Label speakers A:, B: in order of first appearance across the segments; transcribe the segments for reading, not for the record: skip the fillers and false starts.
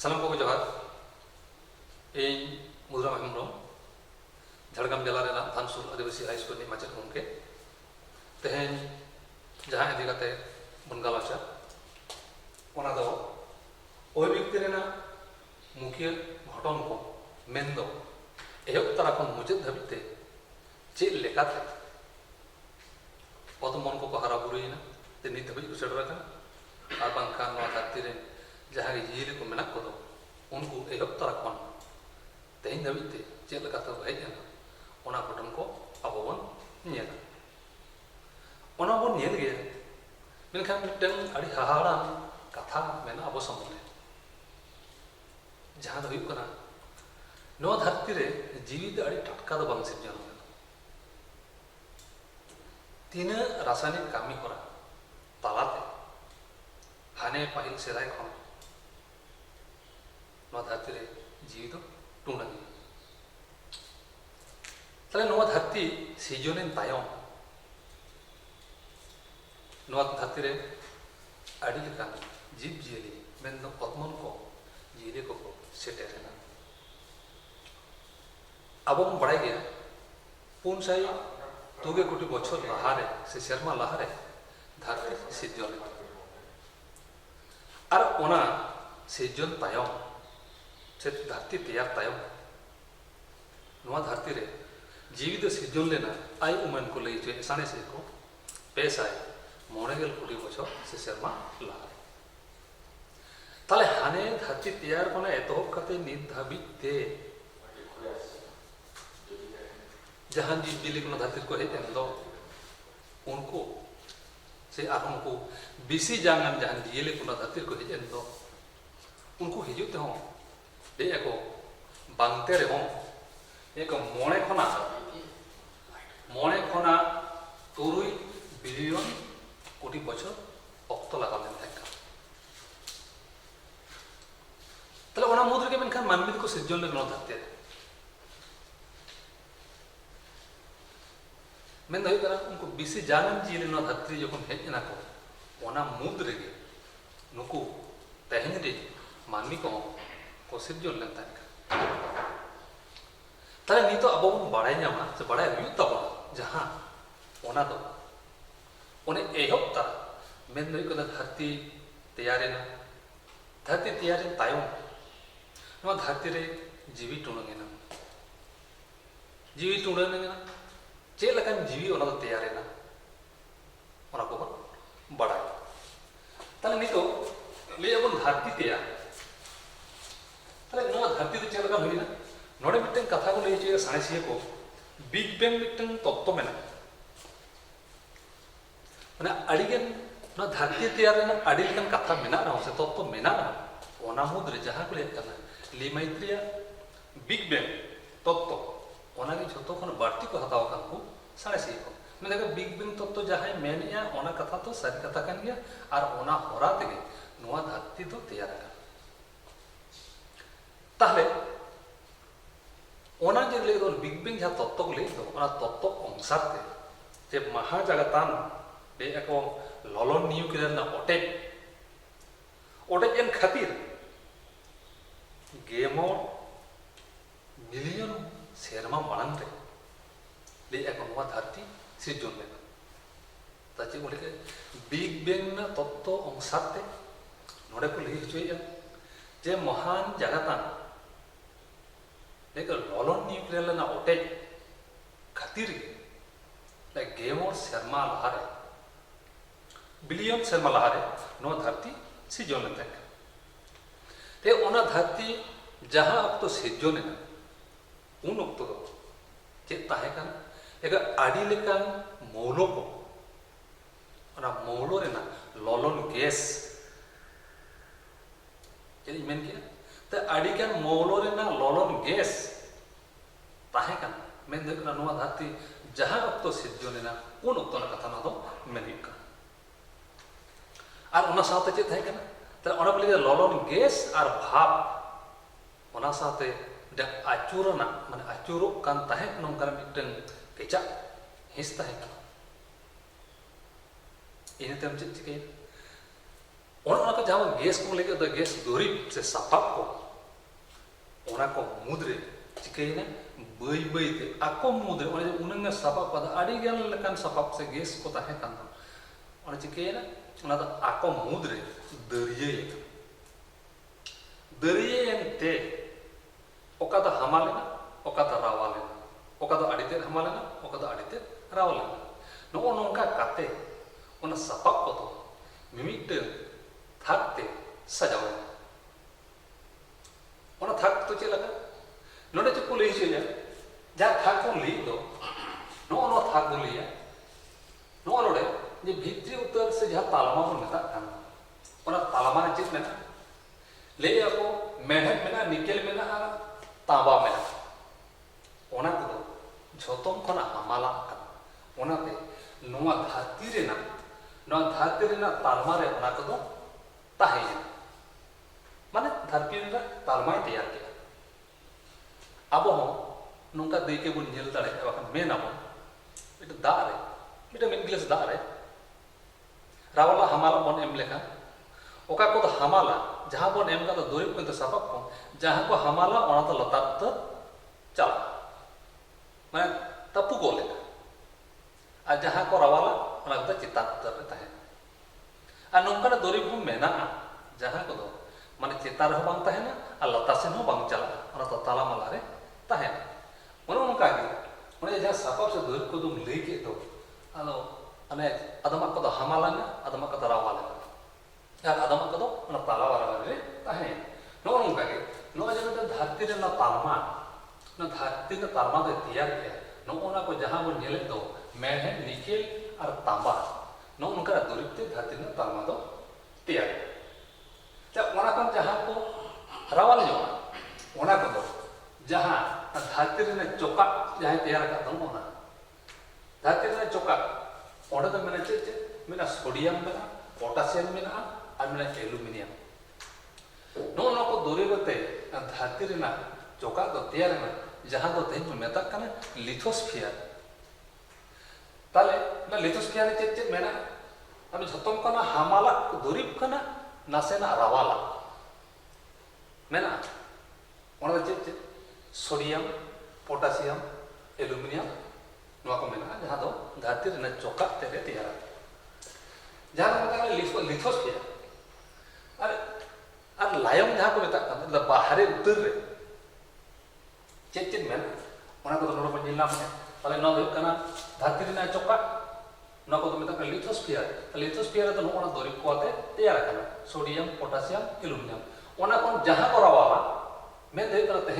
A: सालाम को जोहार इन मुद्रा हेम्ब्रम झाड़ग्राम जिला रेना धानसुर आदिवासी हाई स्कूल माचेद गमके तेहेन जहाँ इदी काते बन गालाचा ओना दो ओय व्यक्ति रेना मुखिया घटन को मेन दो एहब तारा खन मुचाद धाबिते चेद लेकाते अत मन को हारा बुरुयना ते नित धाबि को सेटर आकना आर बांखान नोआ धरती रे जहाँ जियली को मेना को दो उनको एहब तारा खन तेहेन धाबिते चेद लेकाते हेजना ओना घटन को आबो बन नेला ओना बन नेल गया मेनखान मिटन अड़ी हाहाड़ा कथा मेना आबो सम्बन्धे जहाँ दो कना नोआ धरती रे जीवित अड़ी टटका दो बांग सिरजन तीन रासायनिक कामी होरा तालाते हाने पाहिल सेदाय खन नोआ धरती रे जीवी दो टुंडानी तले नोआ धरती सिजोनेन तायम नोआ धरती रे अड़ी लेकान जीव जियली मेन दो अतमन को जियली को सेटेरेना अब बड़ा गया पुन साई तुगे कोटी बछर लहारे से शर्मा लहारे धरती सिजन और ओना सिजन तायम से धरती तैयार तायम नोआ धरती रे जीवित सिजन लेना आई उमन को लई जो साने से को पेसाय मोनेगल कोटी बछर से शर्मा लहारे ताले हाने धरती तैयार कोना एतोहब कते नित धाबिते जहां जीव जिली को धरती को हेज दो उनको से आर उनको बिसी जांगन जहां जिले को धरती को हेज दो उनको हिजुते हो दे एको बांगते रे हो एक मोणे खना तुरुई बिलियन कोटी बछर अक्तो लगा लेन थाका तले ओना मुद्र के मेनखान मानवी को सिरजन ले न धरती मेन दो करा उनको बिसी जानन जिले न धरती जखन हेजना को ओना मुद्र के नुकु तहेन रे मानवी को सिरजन लेन थाका ताले नितो अब बन बाड़ाय ᱧᱟᱢᱟ से बाड़ाय हुयु तबन जहां ओना दो ओने एहब तारा मेन दो कना धरती तैयारेना धरती तैयारेन तायम नोआ धरती रे जीवी टुणंगेना जीवी टुणंगेना चेद लकान जीवी ओना दो तैयारेना ओना को बाड़ाय ताले नितो लेबन धरती तैयार ताले नोआ धरती तो चेद लका हुइना नोड़े मिट्टन कथा को लई साणेसिया को बिग बैंग मिट्टन तत्व मेना माने अड़ीगन ना धरती तैयार ना अड़ीगन कथा मेना रहा से तत्व मेना रहा ओना मुद्रे जहां को लेकर लिमाइत्रिया बिग बैंग तत्व ओना के जतो खन बाड़ती को हताव कान को साणेसिया को माने बिग बैंग तत्व जहां मेनिया ओना कथा तो सारी कथा कान गया और ओना होरा तेगे नोआ धरती तो तैयार का ताहले ओना जे ले दो बिग बैंग जहां तत्व को ले दो ओना तत्व अंशाते जे महाजगतान बे एको ललन न्यूक्लियर ना ओटेज एन खातिर गेमो मिलियन सेरमा मांग रे ले एको नोआ धरती सिरजन लेना ताचे बोले के बिग बैंग ना तत्व अंशाते नोडे को ले होया जे महान जगतान लेकिन ललन न्यूक्लियर ना ओटेज खातिर लाइक गेमोर शर्मा लहारे बिलियन शर्मा लहारे नो धरती सिजन लेते ते ओना धरती जहां अक्तो सिजन ने उन अक्तो चेत ताहे कान एक आड़ी लेकान मौलो को ओना मौलो रेना ललन गैस चेद मेन किया ते आड़ी कान मौलो रेना ललन गैस ताहे कान मेन दे कना नोआ धरती जहां अक्तो सिजन ने उन अक्तो ना कथा ना दो मेन हिका और ओना साथे चेत थाय कना त ओना बोले ललन गैस और भाप ओना साथे द आचुरना माने आचुरो कान ताहे नोंकार मिटन केचा हिस ताहे कना इने तम चेत चिके ona ko jama gas ko lege do gas durib se sapap ko ona ko mudre chikena bai bai te ako mudre ona unanga sapap pada adi gan lekan sapap se gas ko tahe kan ona chikena ona da ako mudre dariye yang te oka da hamalena oka da rawalena oka da adite hamalena oka da adite rawalena no nongka kate ona sapap ko to mimite thakte sajawe ona thak to chela ka node che ko lei chela ja thak ko lei do no thak ko lei no node je bhitri uttar se jaha talama ko meta kan ona talama ne chit mena lei ako mehnat mena nikel mena ar taba mena ona ko jhotom khona hamala kan ona te noa dharti rena talma re ona ko tahe mane dharti rena talma teyar ke abo ho nongka deike bun nyel dare bakan mena bon itu da re itu min glass da re rawala hamala bon em lekha oka ko hamala jaha bon em ka to dorib ko sapap ko jaha ko hamala ona to latar to chala mane tapu go lekha a jaha ko rawala ona ko citat to tahe a nongka dorib bun mena jaha ko do mane citar ho bang tahena a latar sen ho bang chala ona to tala mala re tahena ona nongka gi ona jaha sapap se dorib ko dum lei ke to ado ane adama ko do hamala na adama ko rawala ya adama ko do ona tala wala re tahe no nongka gi no jaha to dharti re na talma na dharti na talma de tiyar ke no ona ko jaha bun nyele do mehnat nikel ar tamba no nongka dorib te dharti na talma do tiyar ja ona kon jaha ko rawal jo ona ko do jaha dharti re na choka jaha tiyar ka do ona dharti re na choka ona do mena che mena sodium mena potassium mena ar mena aluminium no ko dorib te dharti re na choka do tiyar na jaha do te meta kana lithosphere tale na lithosphere che mena ami jhotom kana hamala dorib kana nasena rawala mena ona che sodium potassium aluminium no ko mena jaha do dharti re na choka te re tiyara jaha meta lithosphere ar layong jaha ko meta kana da bahare uttar re che mena ona ko no ko jillam ne tale no hu kana dharti re na choka no ko meta kana lithosphere to no ona dorib ko ate tiyara kana sodium potassium aluminium ona kon jaha ko rawala men de kana te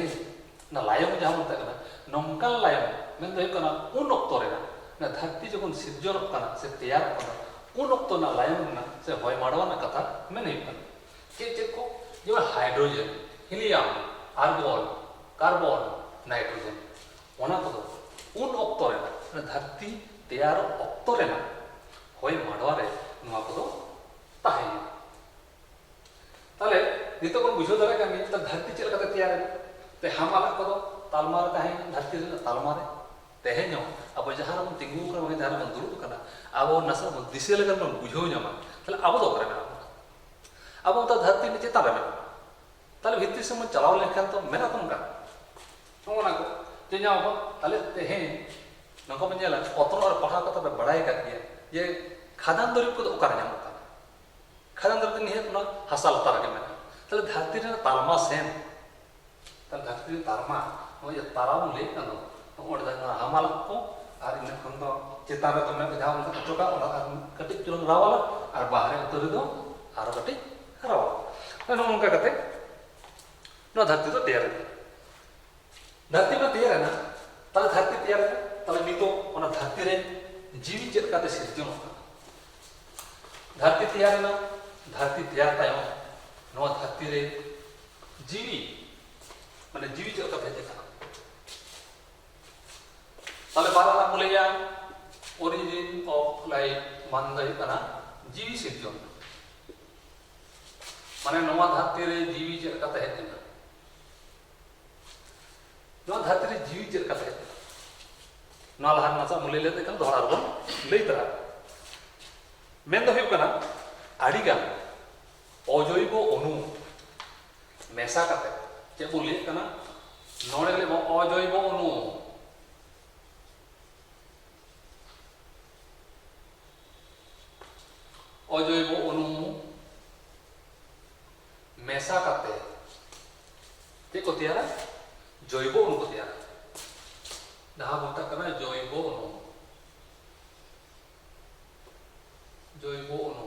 A: na layong jaha meta kana nongkal layong men de kana un okto re na dharti jokon sirjon kana se tiyar kana un okto na layong na se hoy madwa na katha men hu kana che ko jema hydrogen helium argon carbon nitrogen ona ko un okto re na dharti tiyar okto re na hoy madwa re no ko tahe tale nito kon bujho dare kami ta dharti chela kata tiyar te hamala ko talma re tahe dharti re talma re tehe nyo abo jaha ron tingu kra mane jaha ron duru kana abo nasa mon disel gan mon bujho nyama tale abo do kare na abo ta dharti ni cheta re tale bhitri se mon chalao lekhan to mena tom ka ona ko je nyao ko tale tehe nako menjela otro ar paha kata be badai ka dia ye khadan dorib ko okar nyam ta khadan dorib ni he na hasal tar ke mena tale dharti re talma sen tale dharti re talma no ye taram le kano ona da hamala ko ar ina kon do cetara to mena jaha on choka ona katik chulung rawala ar bahare utor do ar katik rawala no onka kate no dharti to teyar dharti ma teyar na tale dharti teyar tale nito ona dharti re jiwi chet kate sirjon dharti teyar na dharti teyar tayo no dharti re jiwi mane jiwi chet kate jeka tale barana muleya origin of life mandai kana jiwi sirjon mane no dharti re jiwi chet kate hejena no dharti re jiwi chet kate hejena no lahan masa mulai lete kan dohar bon lei tara men do hu kana adigan Ajaib अणु मेसा करते check बोल लिए कना नोड़े ले अजैब अणु अजैब अणु मेसा करते check को तैयार जैब अणु को तैयार जहां बोलता करना जैब अणु जैब अणु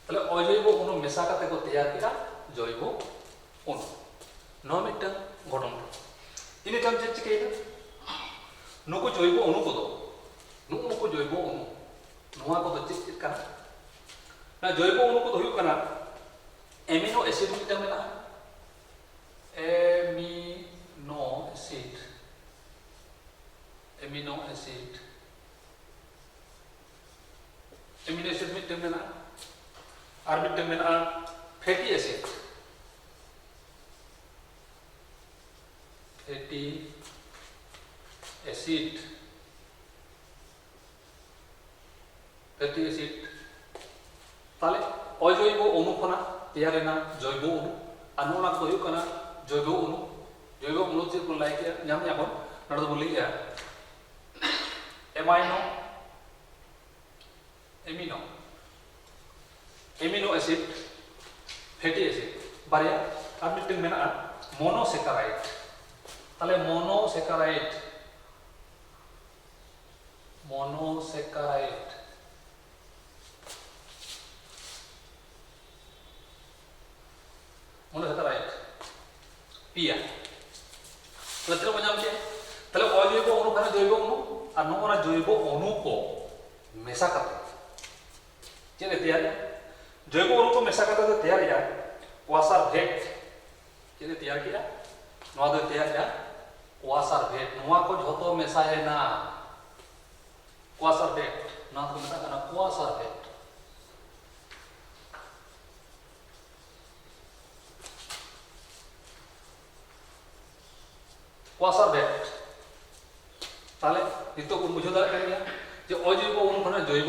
A: तले अजैब अणु मेसा करते को तैयार किया जैब अणु नो मिटन घटन इने तम चेक चिकेना नुको जैब अणु को दो नुको जैब अणु नुआ को दो चेक करना ना जैब अणु को दो हुई करना एमिनो एसिड मिटन में ना amino acid amino acid mitten में ना और मिटन में ना फैटी एसिड ताले अजैब अणु खना तैयारेना जैब अणु अनुना को हुई करना जैब अणु चेक को लाइक नाम याबन नडो बोली गया एमिनो एसिड फैटी एसिड बारिया और मिटन में ना मोनोसेकाराइड ताले मोनोसेकाराइड पिया तले को नाम के तले अजैब अणु खाना जैब अणु और नोना जैब अणु को मेसा करते चेक तैयार जैब अणु को मेसा करते तैयार या वासार भेट चेक तैयार किया नोआ दो तैयार या वासार भेट नोआ को झोतो मेसा है ना वासार भेट ना को मेसा करना वासार भेट वासार भेट ताले नितो को बुझो दाड़े गया जे अजैब अणु खना जैब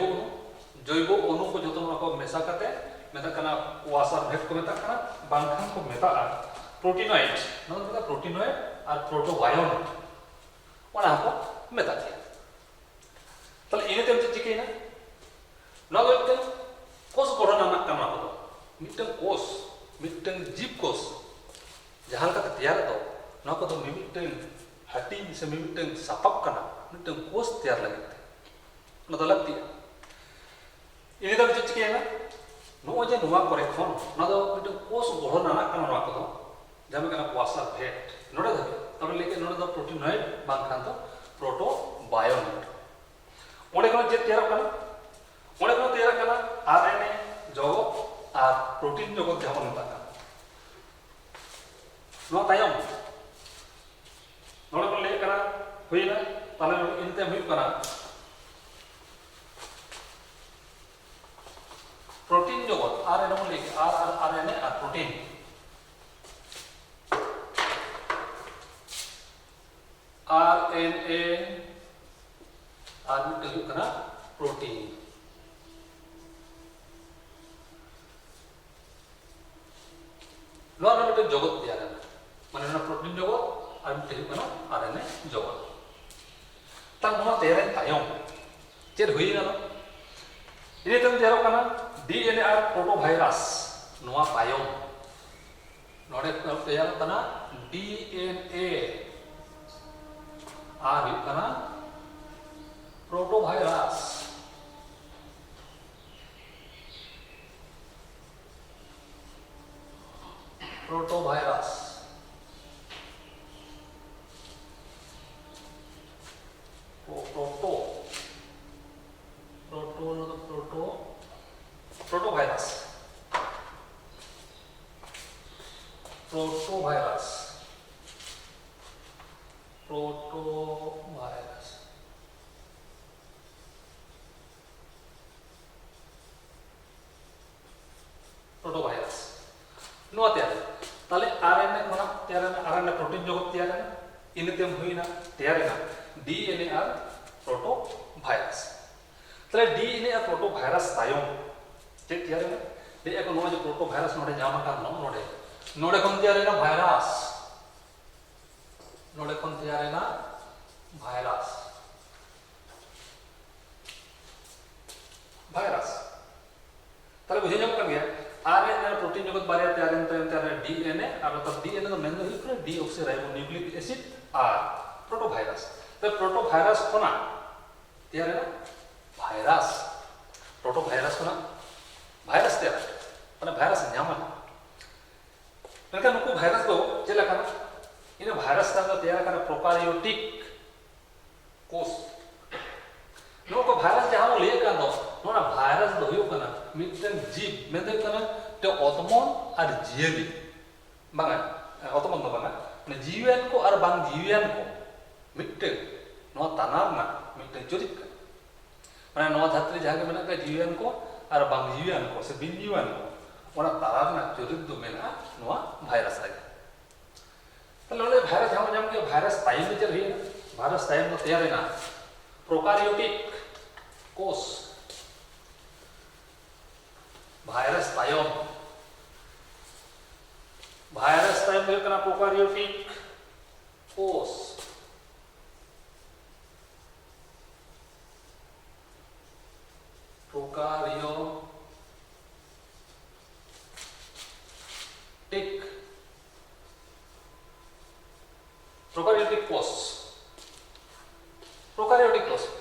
A: अणु को जो को मेसा करते मेता करना वासार भेट को मेता करना बांखान को मेता प्रोटीनॉइड मतलब मेता प्रोटीनॉइड और प्रोटोबायोन ओना को मेता किया तले इने तेम चिकेना ना दो मिटन कोष गठन आना करना को मिटन कोष मिटन जीव कोष जहां का तैयार दो ना को मिटन हटी से मिटन सापक करना मिटन कोष तैयार लगे ना तो लगती है इने तम चिकेना नो जे नुआ करे खन ना दो मिटन कोष गठन आना करना ना को जहां में वासार भेट नोडे धबे तब लेके नोडे दो प्रोटीनॉइड बांखान तो प्रोटोबायोन ओडे कोन जे तैयार करना ओडे कोन तैयार करना आरएनए जगत और प्रोटीन जगत जहां मेता का नो तायम नोडे कोन ले करा हुईना ताले इनते हुई करा प्रोटीन जगत आरएनए को लेके आरएनए और प्रोटीन आरएनए और मिटन करना प्रोटीन नो मिटन जगत तैयार है माने ना प्रोटीन जगत और मिटन करना आरएनए जगत तब नो तैयार तायम चेर हुई ना इने तम तैयार करना डीएनए और प्रोटोवायरस नोआ तायम नोडे तैयार करना डीएनए और हुई करना प्रोटोवायरस प्रोटोवायरस प्रोटोवायरस नुआ तैयार ताले आरएनए खना तैयार है आरएनए प्रोटीन जगत तैयार है इनतेम हुईना तैयार है डीएनए और प्रोटोवायरस ताले डीएनए और प्रोटोवायरस तायम ᱪᱮᱫ ᱛᱮᱭᱟᱨᱮᱱᱟ ᱞᱟᱹᱭ ᱟᱠᱚ ᱱᱚᱣᱟ ᱡᱮ ᱯᱨᱳᱴᱳ ᱵᱷᱟᱭᱨᱟᱥ ᱱᱚᱰᱮ ᱧᱟᱢ ᱟᱠᱟᱱ ᱱᱚᱰᱮ ᱠᱷᱚᱱ ᱛᱮᱭᱟᱨᱮᱱᱟ ᱵᱷᱟᱭᱨᱟᱥ ᱱᱚᱰᱮ ᱠᱷᱚᱱ ᱛᱮᱭᱟᱨᱮᱱᱟ ᱵᱷᱟᱭᱨᱟᱥ ताले बुझे जम कर गया आरएनए प्रोटीन जगत बारे तैयारन तैयार डीएनए और तब डीएनए तो मेन हुई पर डीऑक्सीराइबोन्यूक्लिक एसिड आर प्रोटोवायरस तो प्रोटोवायरस कोना तैयार है वायरस प्रोटोवायरस कोना वायरस तैयार माने वायरस ᱧᱟᱢᱟ ᱱᱩᱠᱩ वायरस दो चेला kana इन वायरस का तैयार kana प्रोकारियोटिक कोष नुको वायरस जहां ले का नो नोना वायरस दो हुयो kana मिटन जीव मेदे kana ते ऑटोमन और जीवी बांगा ऑटोमन दो बांगा ने जीवन को और बांग जीवन को मिटन नो तनारना मिटन चुरित माने नो धात्री जहां मेना का जीवन को और बांग जीवन को से बिन जीवन को ओना तारारना चुरित दो मेना नो वायरस आ तले ओले वायरस जहां जम के वायरस टाइम में चल रही है वायरस टाइम में तैयार है ना प्रोकारियोटिक कोष वायरस टाइम में करना प्रोकारियोटिक कोष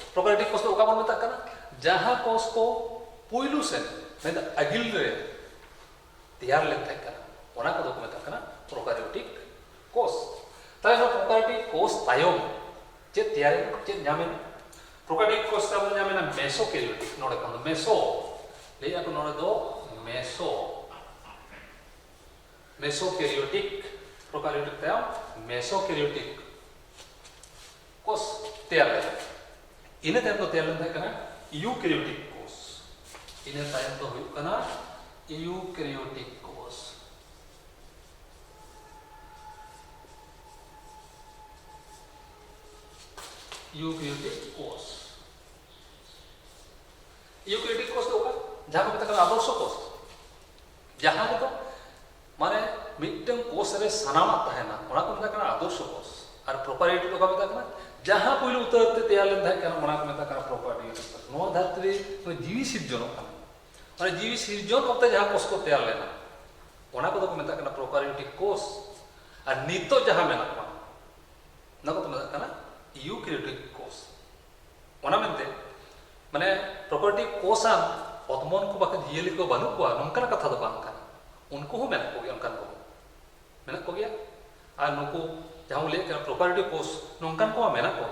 A: प्रोकारियोटिक कोष तो ओका बन में तक जहां कोष को पुइलू से मेदा अगिल रे तैयार लेन तक ओना को में तक प्रोकारियोटिक कोष ताले नो प्रोकारियोटिक कोष तायम जे तैयार जे न्यामे प्रोकारियोटिक कोष का न्यामे ना मेसोकैरियोटिक नोडे कोन मेसो लेया को नोडे दो मेसोकैरियोटिक प्रोकारियोटिक तायम मेसोकैरियोटिक कोष तैयार है इने तायम तो तैयार लेन तक यूकैरियोटिक कोष इने तायम तो हुई कना यूकैरियोटिक कोष यूकैरियोटिक कोष तो का जहां को तक आदर्श कोष जहां को माने मिटन कोष रे सनामा तहना ओना को तक आदर्श कोष और प्रोकारियोटिक को का तक जहां पहले उतरते तैयार लेन था ओना को तक प्रोकारियोटिक नो धात्री जीवी सिर्जन माने जीवी सिर्जन होते जहां कोष को तैयार लेना ओना को मेता प्रोकारियोटिक कोष और नितो जहां मेना ना को मेता यूकैरियोटिक कोष ओना मेनते माने प्रोकारियोटिक कोषान ऑटोमन को बाके जीएली को बानु को नंका कथा दो बांग काना उनको हो मेना को उनकान को मेना को गया और नुको जहां ले प्रोकारियोटिक कोष नंकान को मेना को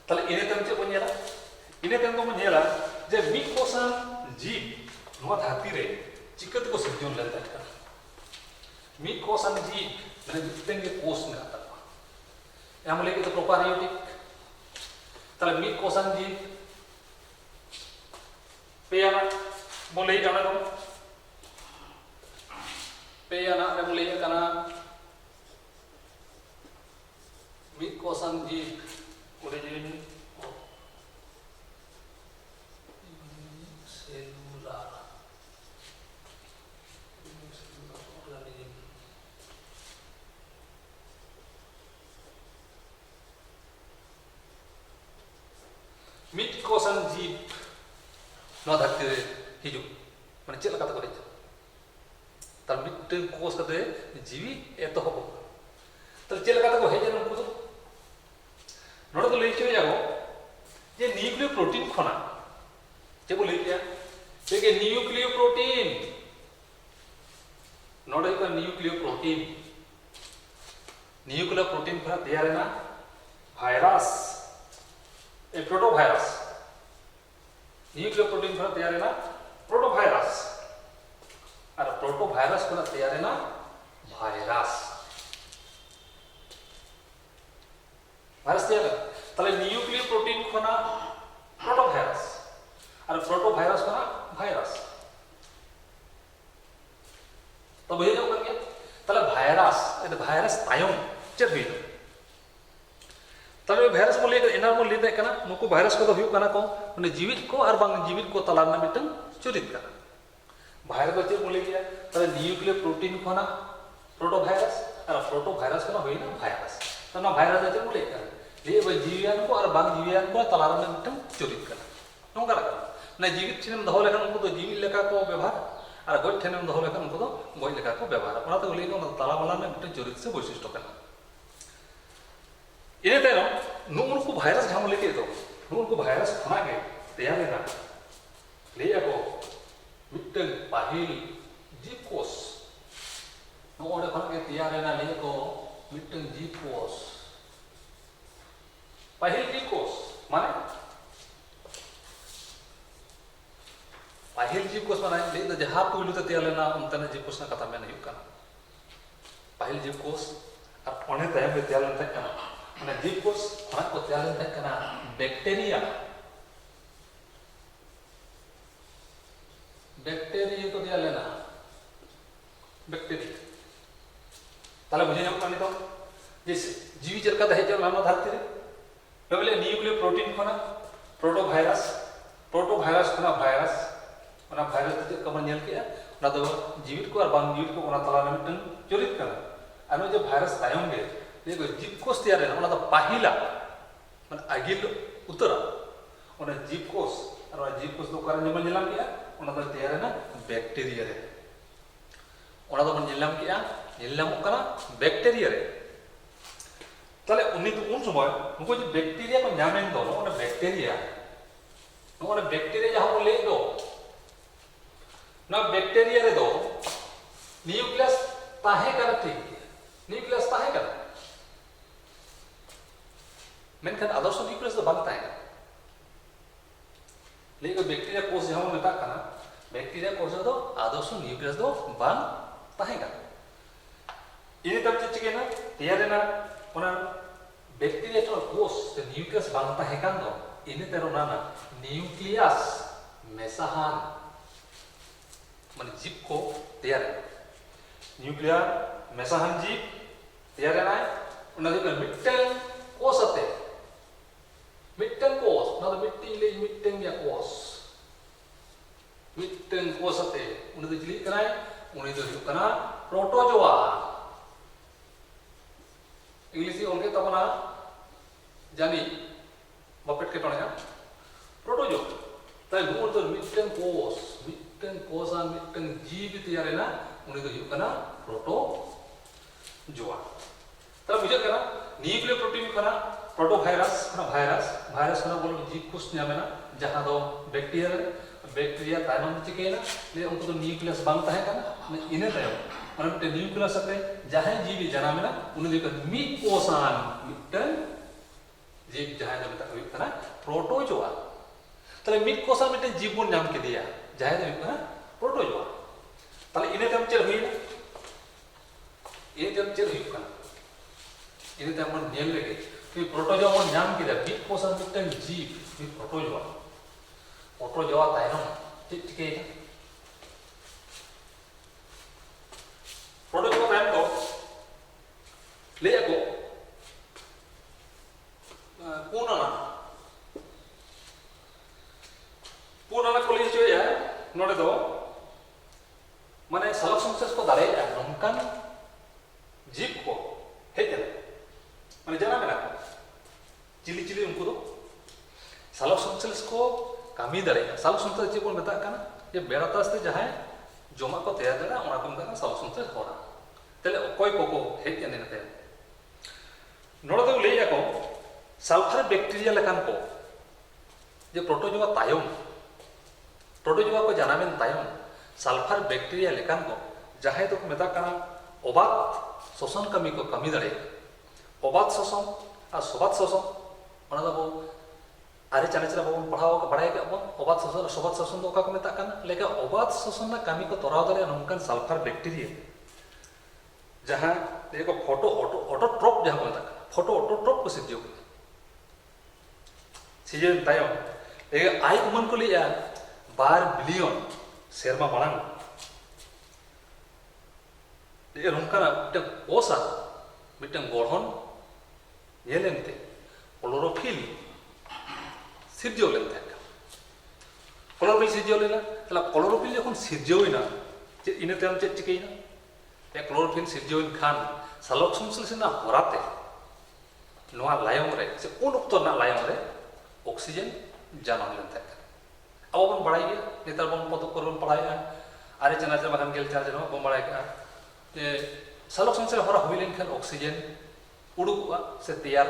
A: ताले इने तम चे बनेला इने तम को बनेला जे मी कोषान जीव नुवा धाती रे चिकत को सिर्जन लेता है मी कोषान जीव माने मिटन के कोष में आता हम लेके तो प्रोकारियोटिक ताले मी कोषान जीव पेयाना बोले जाना दो पेयाना रे बोले कना मी कोषान जीव ओरिजिन सेलुलर मिट कोषान जीव नो धरती रे हिजु माने चेल कथा करे तार मिटन कोष कते जीवी एतो हो तो चेल कथा को हेजन उनको तो नोडे तो लेके जाओ जे न्यूक्लियो प्रोटीन खना जे बोले क्या देखिए न्यूक्लियो प्रोटीन नोडे का न्यूक्लियो प्रोटीन पर तैयार है ना वायरस ए प्रोटोवायरस न्यूक्लियो प्रोटीन पर तैयार है ना प्रोटोवायरस और प्रोटोवायरस पर तैयार है ना वायरस तैयार ताले न्यूक्लियो प्रोटीन खना प्रोटोवायरस और प्रोटोवायरस खना वायरस तो बुझे जाओ कर गया ताले वायरस तायम चेक हुई तो ताले भाइरस को लेकर एना बन लेते कना नुकु भाइरस को हुयु कना को माने जीवित को और बांग जीवित को तला ना मिटन चुरित कना भाइरस को चेक बोले गया ताले न्यूक्लियर प्रोटीन को ना प्रोटोभाइरस और प्रोटोभाइरस को हुई ना भाइरस तो ना भाइरस चेक बोले कना ले ब जीवियान को और बांग जीवियान को तला ना मिटन चुरित कना नोंगा कना ना जीवित ठेनम दहो लेखन उनको तो जीवित लेखा को व्यवहार और गoj ठेनम दहो लेखन उनको तो गoj लेखा को व्यवहार ओना तो बोले को तला वाला में मिटन चुरित से वैशिष्ट्य कना ये तायम नुनको भाइरस जहां लेके दो नुनको भाइरस खना के तैयार है ना ले को मिटन पाहिल जीवकोष नोडे खना के तैयार है ना ले को मिटन जीवकोष पाहिल जीवकोष माने पाहिल जीवकोष माने ले तो जहां पुइलु ते तैयार लेना उनतने जीवकोष ना कथा में नहीं का पाहिल जीवकोष और ओने तायम के तैयार लेता है ना जीवकोष खना को तैयार लेता है ना बैक्टीरिया बैक्टीरिया को तैयार लेना बैक्टीरिया ताले बुझे हम मानी तो जैसे जीवी चलका दहे जो मानव धरती रे बोले न्यूक्लियर प्रोटीन खना प्रोटोभाइरस खना भाइरस ओना भाइरस ते कमन नेल के ओना दो जीवित को और बांग जीवित को ओना तला में मिटन चोरित कना अनु जो भाइरस तायम गे देखो जीवकोष तैयार है ओना तो पाहिला माने आगिल उतरा ओना जीवकोष और जीवकोष दो कारण जमन निलाम किया ओना तो तैयार है ना बैक्टीरिया रे ओना तो मन निलाम किया निलाम कना बैक्टीरिया रे ताले उन्नी तो उन समय उनको जो बैक्टीरिया को न्यामेन दो ओना बैक्टीरिया जहां को ले दो ना बैक्टीरिया रे दो न्यूक्लियस ताहे करा ठीक न्यूक्लियस ताहे करा मेनखान आदर्श न्यूक्लियस तो बनता है लेकिन बैक्टीरिया कोष जहां मेता कना बैक्टीरिया कोष दो आदर्श न्यूक्लियस दो बन ताहेगा ini तब चिके ना तैयार है ना ओना बैक्टीरिया तो कोष तो न्यूक्लियस बन ताहेगा दो ini तेरो ना न्यूक्लियस मेसाहान माने जीव को तैयार है न्यूक्लियर मेसाहान जीव तैयार है ना ओना दो मिटन कोष अते मिटन कोष ना तो मिटन या कोष मिटन कोष अते उन्हें तो चिली कना है उन्हें तो हियो कना प्रोटोजोआ इंग्लिश ही उनके तब ना जानी बापेट के टोने प्रोटोजो ताई गुण तो मिटन कोष और मिटन जीव तैयार है ना उन्हें तो हियो कना प्रोटोजोआ तब बुझे कना न्यूक्लियर प्रोटीन कना प्रोटोभाइरस खना बोलो जीवकोष न्यामेना जहां दो बैक्टीरिया तायम चिकेना ले उनको तो न्यूक्लियस बांग ताहे कना इने तायम माने मिटे न्यूक्लियस अते जहां जीवी जनामेना उन देखो मिट कोषान मिटन जीव जहां दो मेता हुई कना प्रोटोजोआ तले मिट कोषान मिटे जीव बोन नाम के दिया जहां दो कना प्रोटोजोआ तले इने तम चल हुई ये तम चल हुई कना इने तम नेल लगे तो प्रोटोजोआ मन नाम के दिया मिट कोषान मिटन जीव ये प्रोटोजोआ तायम चिके प्रोटोजोआ तायम तो ले को पूर्णना को ले जो है नोडे दो माने सलक संसेस को दारे नमकान जीव को हेते माने जाना मेना चिली उनको दो सलक संसेस को कमी दारे सलक संसेस जे को मेता कना ये बेरातास्ते जहां जोमा को तैयार दरा ओना को मेता सलक संसेस होना तले कोई को हेते ने नते नोडे दो ले को सल्फर बैक्टीरिया लेकान को जे प्रोटोजोआ तायम प्रोटोजोआ को जनामेन तायम सल्फर बैक्टीरिया लेकान को जहां तो मेता कना ओबात शोषण कमी को कमी दारे ओबात शोषण और सोबात शोषण ओना दो आरे चाने चला बोन पढ़ाओ का बढ़ाए के बोन ओबात शोषण सोबात शोषण दो का को मेता कना लेका ओबात शोषण ना कमी को तोराव दारे नमकान सल्फर बैक्टीरिया जहां देखो फोटो ऑटोट्रोप जहां को मेता फोटो ऑटोट्रोप को सिद्धियो सीजन तायम लेकिन आई उमन को लिया 12 बिलियन सेरमा मांग ये रुमकाना मिटन कोसा मिटन गढ़न येलेनते क्लोरोफिल सिरजो लेन थे क्लोरोफिल सिरजो लेना तला क्लोरोफिल जखन सिरजोइना चे इने तायम चे चिकेइना ते क्लोरोफिल सिरजोइन खान सालोक संश्लेषणा होराते नोआ लायम रे से उन उक्तो ना लायम रे ऑक्सीजन जानाम लेन थे अब बन बड़ाई गया नेतार बन पतो करबन पढ़ाया आरे चना चना बखन गेल चार जनो बन बड़ाई का ते सालोक संश्लेषण होरा हुई लेन खान ऑक्सीजन उडुकुआ से तैयार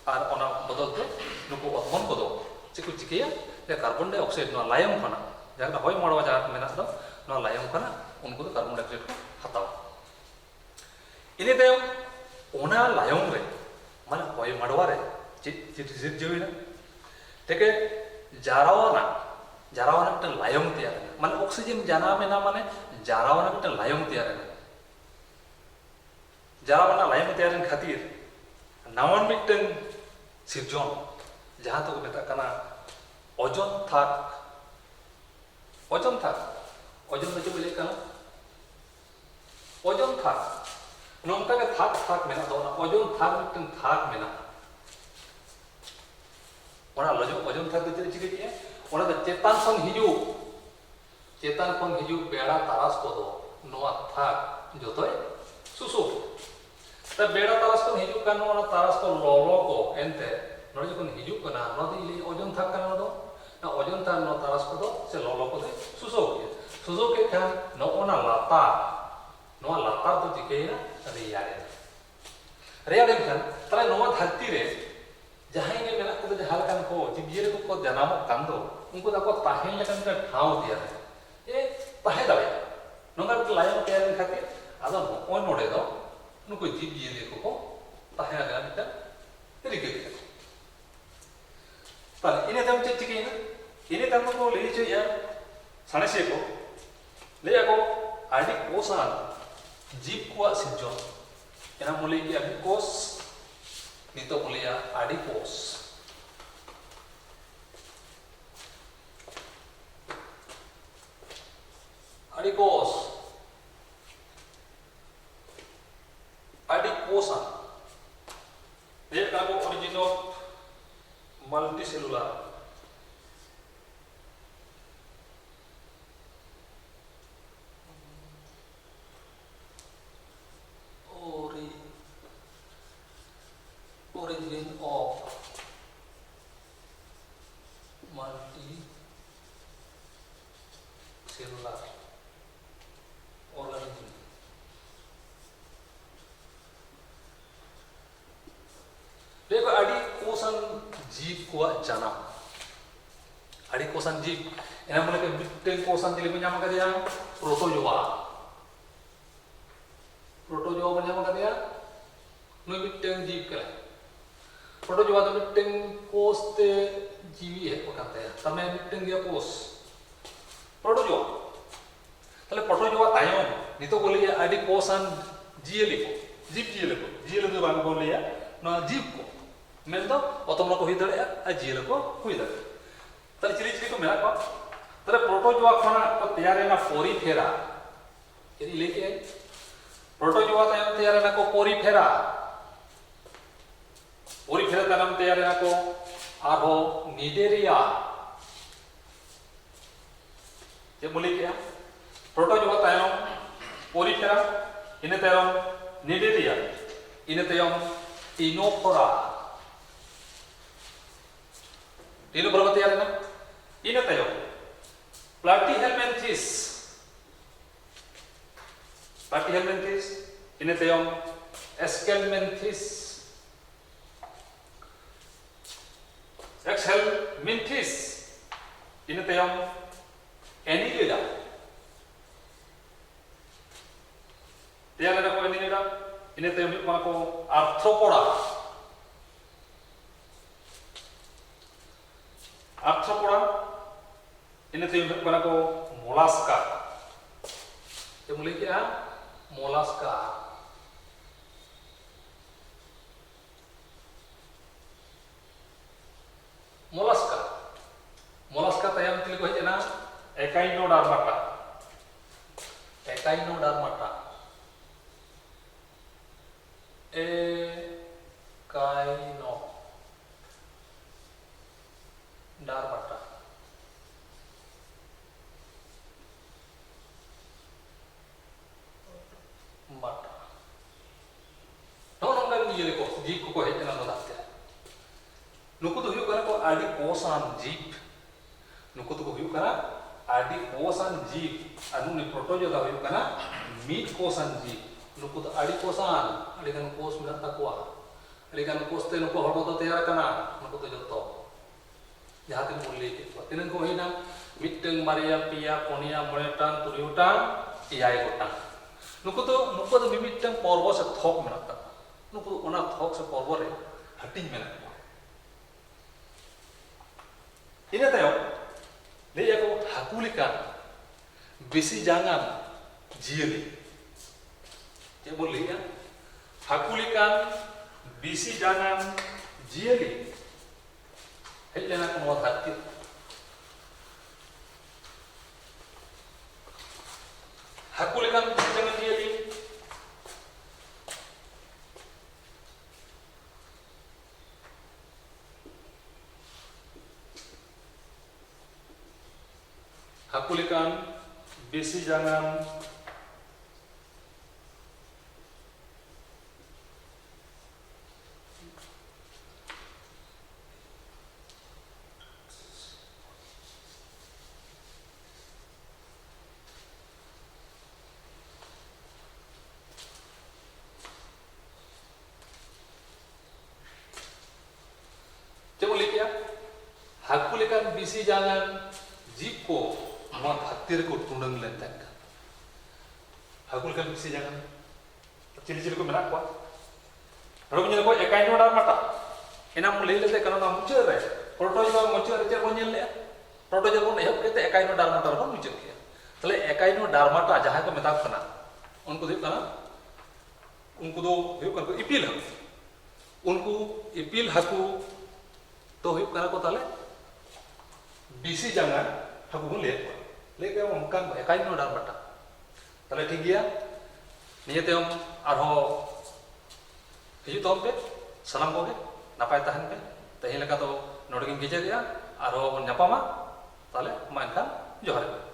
A: और ओना बदल ते नुको अथमन बदो चिकु चिकिया ते कार्बन डाइऑक्साइड नो लायम खाना जहां होय मड़वा जहां मेना दो नो लायम खाना उनको तो कार्बन डाइऑक्साइड को हटाओ इने ते ओना लायम रे माने होय मड़वा रे चिट जोइना तेके जारावाना मिटन लायम तैयार माने ऑक्सीजन जाना मेना माने जारावाना मिटन लायम तैयार जारावाना लायम तैयार खातिर नावन मिटन सिरजोन जहां तो मेता कना ओजोन थाक ओजोन तो जो बोले कना ओजोन थाक नोंका के थाक मेना दो ना ओजोन थाक मिटन थाक मेना ओना लजो ओजोन थाक दो चिके के ओना द चेतन खन हिजु बेड़ा तारास को दो नोआ थाक जोतोय सुसु त बेड़ा तारास को हिजु कान ओना तारास को लोलो को एंते नोरे जखन हिजु कना नदी इली ओजोन थाक कना दो ना ओजोन थाक नो तारास को दो से लोलो को दे सुसु के खान नो ओना लाता तो चिकेना रेयारे खान तले नोआ धरती रे जहां के मेना को जहां कान को जीवजीरे को जनामो कान दो उनको ताको ताहेन लेकन का ठाव दिया ए ताहे दावे नोंगा लायम तैयार खातिर आदो ओ नोडे दो नुको जीवजीरे को ताहे आगा मिटा रिके ताले इने तम चे चिकेना इने तम को ले चे या सानेसे को ले को आदि कोसान जीव को सिरजोन एना मुले की आदि कोस नितो Muliya आदिपोस adiposa dia kago origin of multicellular origin of multicellular organism. देखो adiposan जीव को जाना adiposan जीव एना मने के मिट्टेन कोसन दिले में जामा कदिया प्रोटोजोआ में जामा कदिया नुई मिट्टेन जीव कले प्रोटोजोआ तो मिट्टेन कोस ते जीवी है को कहते हैं तमे मिट्टेन गया कोस प्रोटोजोआ तले प्रोटोजोआ तायम नितो बोलिया adiposan जीएली को जीव दो बांग बोलिया ना जीव को मेन दो ओतमना को हुई दड़े आ जीएल को हुई दड़े तले चिली को मेना को तले प्रोटोजोआ खना को तैयार ना पोरीफेरा यदि लेके प्रोटोजोआ तायम तैयार ना को पोरीफेरा तायम तैयार ना को आरो निडेरिया ये बोली क्या प्रोटोजोआ तायम पोरीफेरा इने तायम निडेरिया इने तायम टिनोफोरा तीनों बराबर तैयार है ना इने तायम प्लाटीहेलमिन्थेस इने तायम एस्केलमिन्थेस एक्सहेलमिन्थेस इने तायम एनिलिडा तैयार है ना को एनिलिडा इने तायम को आर्थ्रोपोडा इने तायम को मोलास्का ये मुले क्या मोलास्का तायम तिल को हेजना एकाइनोडार्माटा ᱠᱟᱱᱟ ᱱᱚᱣᱟ ᱫᱷᱟᱹᱨᱛᱤ ᱨᱮ ᱱᱩᱠᱩ ᱫᱚ ᱦᱩᱭᱩᱜ ᱠᱟᱱᱟ ᱠᱚ ᱟᱹᱰᱤ ᱯᱚᱥᱟᱱ ᱡᱤᱵ ᱱᱩᱠᱩ ᱫᱚᱠᱚ ᱦᱩᱭᱩᱜ ᱠᱟᱱᱟ ᱟᱹᱰᱤ ᱯᱚᱥᱟᱱ ᱡᱤᱵ ᱟᱨ ᱱᱩᱭ ᱯᱨᱚᱴᱳᱡᱳᱟ ᱦᱩᱭᱩᱜ ᱠᱟᱱᱟ ᱢᱤᱫ ᱯᱚᱥᱟᱱ ᱡᱤᱵ ᱱᱩᱠᱩ ᱫᱚ ᱟᱹᱰᱤ ᱯᱚᱥᱟᱱ ᱟᱹᱰᱤᱜᱟᱱ ᱠᱳষ ᱢᱮᱱᱟᱜ ᱛᱟᱠᱚᱣᱟ ᱟᱹᱰᱤᱜᱟᱱ ᱠᱳষ ᱛᱮ ᱱᱩᱠᱩ ᱦᱚᱲᱢᱚ ᱫᱚ ᱛᱮᱭᱟᱨ ᱟᱠᱟᱱᱟ ᱱᱩᱠᱩ ᱫᱚ ᱡᱚᱛᱚ ᱡᱟᱦᱟᱸ ᱛᱤᱱᱟᱹᱜ ᱵᱚᱱ ᱞᱟᱹᱭ ᱠᱮᱫ ᱠᱚᱣᱟ ᱛᱤᱱᱟᱹᱜ ᱠᱚ ᱦᱩᱭᱱᱟ ᱢᱤᱫᱴᱟᱝ ᱵᱟᱨᱭᱟ ᱯᱮᱭᱟ ᱯᱩᱱᱭᱟ ᱢᱚᱬᱮ ᱜᱚᱴᱟᱝ ᱛᱩᱨᱩᱭ ᱜᱚᱴᱟᱝ ᱮᱭᱟᱭ ᱜᱚᱴᱟᱝ ᱱᱩᱠᱩ ᱫᱚ ᱢᱤᱢᱤᱫᱴᱟᱝ ᱯᱚᱨᱵᱚ ᱥᱮ ᱛᱷᱚᱠ ᱢᱮᱱᱟᱜ ᱛᱟᱠᱚᱣᱟ ᱱᱩᱠᱩ ᱚᱱᱟ ᱛᱷᱚᱠ ᱥᱮ ᱯᱚᱨᱵᱚ ᱨᱮ ᱦᱟᱹᱴᱤᱧ ᱢᱮᱱᱟᱜ ᱠᱚᱣᱟ ᱤᱱᱟᱹ ᱛᱟᱭᱚᱢ ᱞᱟᱹᱭ ᱟᱠᱚ ᱦᱟᱹᱠᱩ ᱞᱮᱠᱟᱱ ᱵᱮᱥᱤ ᱡᱟᱝᱟᱱ ᱡᱤᱭᱟᱹᱞᱤ ᱪᱮᱫ ᱵᱚᱱ ᱞᱟᱹᱭᱟ ᱦᱟᱹᱠᱩ ᱞᱮᱠᱟᱱ ᱵᱮᱥᱤ ᱡᱟᱝᱟᱱ ᱡᱤᱭᱟᱹᱞᱤ ᱦᱮᱡ ᱞᱮᱱᱟ ᱠᱚ ᱱᱚᱣᱟ ᱫᱷᱟᱹᱨᱛᱤ ᱦᱟᱹᱠᱩ ᱞᱮᱠᱟᱱ ᱵᱮᱥᱤ ᱡᱟᱝᱟᱱ ᱡᱤᱭᱟᱹᱞᱤ haku lekan besi jangan coba lihat ya haku lekan besi jangan jiko ᱱᱚᱣᱟ ᱫᱷᱟᱹᱨᱛᱤ ᱨᱮᱠᱚ ᱴᱩᱸᱰᱟᱹᱝ ᱞᱮᱱ ᱛᱟᱦᱮᱸ ᱠᱟᱱᱟ ᱦᱟᱹᱠᱩ ᱞᱮᱠᱟᱱ ᱵᱮᱥᱤ ᱡᱟᱸᱜᱟ ᱪᱤᱞᱤ ᱪᱤᱞᱤ ᱠᱚ ᱢᱮᱱᱟᱜ ᱠᱚᱣᱟ ᱱᱚᱰᱮ ᱵᱚᱱ ᱧᱮᱞ ᱠᱚᱣᱟ ᱮᱠᱟᱭᱱᱚ ᱰᱟᱨᱢᱟᱴᱟ ᱮᱱᱟᱢ ᱞᱟᱹᱭ ᱞᱮᱫᱟ ᱠᱟᱱᱟ ᱚᱱᱟ ᱢᱩᱪᱟᱹᱫ ᱨᱮ ᱯᱨᱚᱴᱳᱡᱳᱟ ᱢᱩᱪᱟᱹᱫ ᱨᱮ ᱪᱮᱫ ᱵᱚᱱ ᱧᱮᱞ ᱞᱮᱜᱼᱟ ᱯᱨᱚᱴᱳᱡᱳᱟ ᱵᱚᱱ ᱮᱦᱚᱵ ᱠᱮᱫ ᱮᱠᱟᱭᱱᱚ ᱰᱟᱨᱢᱟᱴᱟ ᱨᱮᱵᱚᱱ ᱢᱩᱪᱟᱹᱫ ᱠᱮᱜᱼᱟ ᱛᱟᱦᱞᱮ ᱮᱠᱟᱭᱱᱚ ᱰᱟᱨᱢᱟᱴᱟ ᱡᱟᱦᱟᱸᱭ ᱠᱚ ᱢᱮᱛᱟ ᱠᱚ ᱠᱟᱱᱟ उनको ᱫᱚ ᱦᱩᱭᱩᱜ ᱠᱟᱱᱟ उनको दो हुयुग कना को इपिल हाकु उनको इपिल हाकु तो हुयुग कना को ताले बीसी जांगा हाकु बन ले के उनका एकाइनो डारमाटा ताले ठीक गया निये तेम आरो हिजु तोम पे सलाम कोगे नापाय तहन पे तही लेका तो नोडगिन गिजे गया आरो बन ᱧᱟᱯᱟᱢᱟ ताले मा एनखान जोहार